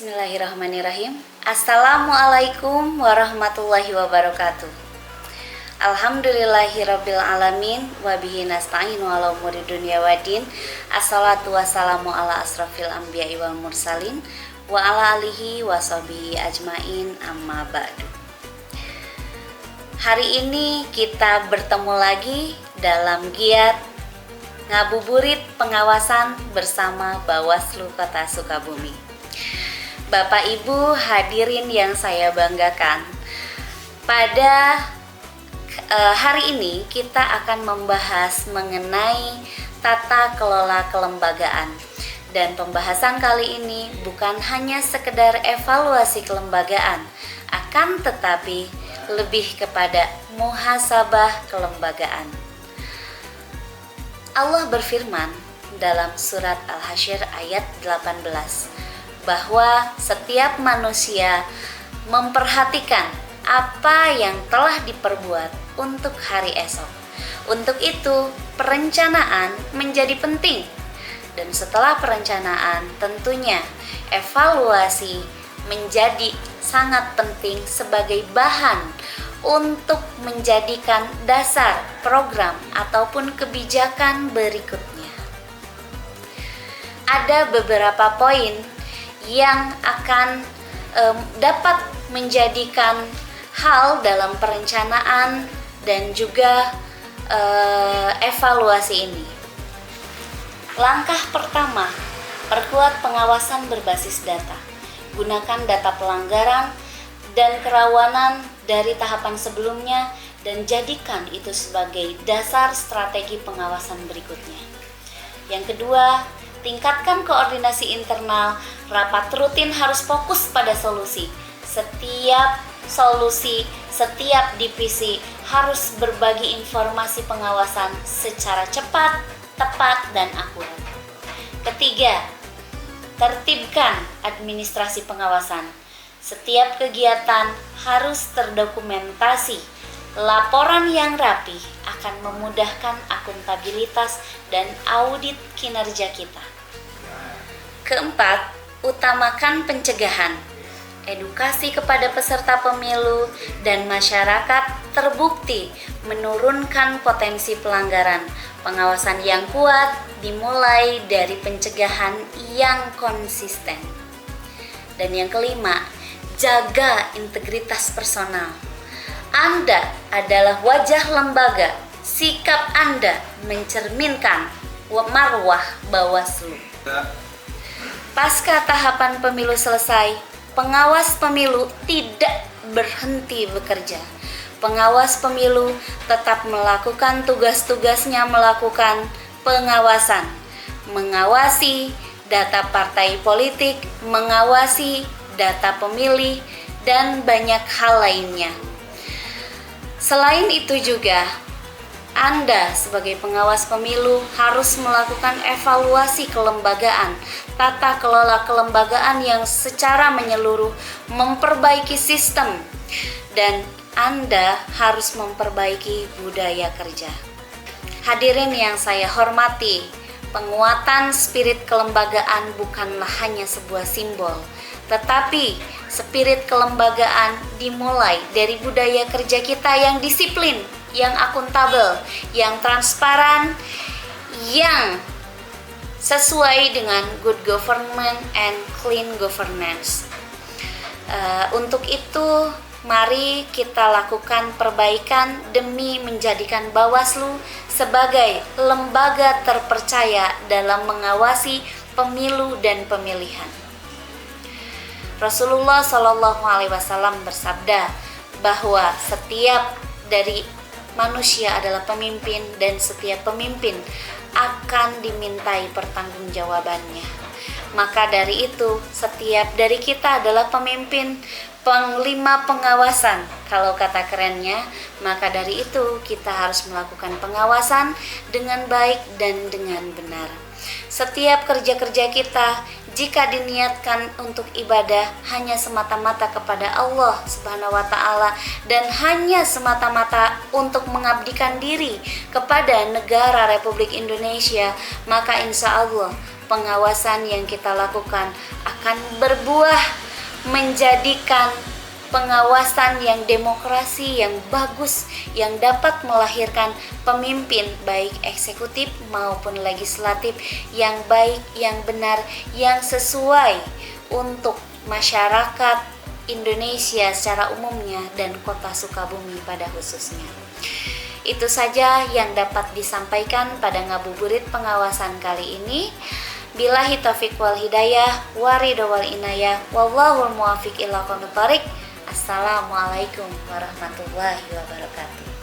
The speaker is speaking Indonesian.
Bismillahirrahmanirrahim. Assalamualaikum warahmatullahi wabarakatuh. Alhamdulillahirabbil alamin wa bihi nasta'inu ala umuri dunya waddin. Assalatu wassalamu ala asrafil anbiya'i wal mursalin wa ala alihi wa sahbihi ajmain, amma ba'du. Hari ini kita bertemu lagi dalam giat ngabuburit pengawasan bersama Bawaslu Kota Sukabumi. Bapak Ibu hadirin yang saya banggakan, pada hari ini kita akan membahas mengenai tata kelola kelembagaan. Dan pembahasan kali ini bukan hanya sekedar evaluasi kelembagaan, akan tetapi lebih kepada muhasabah kelembagaan. Allah berfirman dalam surat Al-Hasyr ayat 18 bahwa setiap manusia memperhatikan apa yang telah diperbuat untuk hari esok. Untuk itu, perencanaan menjadi penting. Dan setelah perencanaan, tentunya evaluasi menjadi sangat penting sebagai bahan untuk menjadikan dasar program ataupun kebijakan berikutnya. Ada beberapa poin yang akan dapat menjadikan hal dalam perencanaan dan juga evaluasi ini. Langkah pertama, perkuat pengawasan berbasis data. Gunakan data pelanggaran dan kerawanan dari tahapan sebelumnya dan jadikan itu sebagai dasar strategi pengawasan berikutnya. Yang kedua, tingkatkan koordinasi internal. Rapat rutin harus fokus pada solusi. Setiap solusi, setiap divisi harus berbagi informasi pengawasan secara cepat, tepat, dan akurat. Ketiga, tertibkan administrasi pengawasan. Setiap kegiatan harus terdokumentasi. Laporan yang rapi akan memudahkan akuntabilitas dan audit kinerja kita. Keempat, utamakan pencegahan. Edukasi kepada peserta pemilu dan masyarakat terbukti menurunkan potensi pelanggaran. Pengawasan yang kuat dimulai dari pencegahan yang konsisten. Dan yang kelima, jaga integritas personal. Anda adalah wajah lembaga. Sikap Anda mencerminkan marwah Bawaslu. Pasca tahapan pemilu selesai, pengawas pemilu tidak berhenti bekerja. Pengawas pemilu tetap melakukan tugas-tugasnya, melakukan pengawasan, mengawasi data partai politik, mengawasi data pemilih, dan banyak hal lainnya. Selain itu juga, Anda sebagai pengawas pemilu harus melakukan evaluasi kelembagaan, tata kelola kelembagaan yang secara menyeluruh, memperbaiki sistem, dan Anda harus memperbaiki budaya kerja. Hadirin yang saya hormati, penguatan spirit kelembagaan bukanlah hanya sebuah simbol, tetapi spirit kelembagaan dimulai dari budaya kerja kita yang disiplin, yang akuntabel, yang transparan, yang sesuai dengan good government and clean governance. Untuk itu, mari kita lakukan perbaikan demi menjadikan Bawaslu sebagai lembaga terpercaya dalam mengawasi pemilu dan pemilihan. Rasulullah SAW bersabda bahwa setiap dari manusia adalah pemimpin dan setiap pemimpin akan dimintai pertanggungjawabannya. Maka dari itu, setiap dari kita adalah pemimpin, panglima pengawasan. Kalau kata kerennya, maka dari itu kita harus melakukan pengawasan dengan baik dan dengan benar. Setiap kerja-kerja kita jika diniatkan untuk ibadah hanya semata-mata kepada Allah Subhanahu wa Ta'ala dan hanya semata-mata untuk mengabdikan diri kepada negara Republik Indonesia, maka insya Allah pengawasan yang kita lakukan akan berbuah menjadikan pengawasan yang demokrasi, yang bagus, yang dapat melahirkan pemimpin baik eksekutif maupun legislatif yang baik, yang benar, yang sesuai untuk masyarakat Indonesia secara umumnya dan Kota Sukabumi pada khususnya. Itu saja yang dapat disampaikan pada ngabuburit pengawasan kali ini. Billahi taufiq wal hidayah, waridho wal inayah, wallahul muwaffiq ila aqwamit thoriq. Assalamualaikum warahmatullahi wabarakatuh.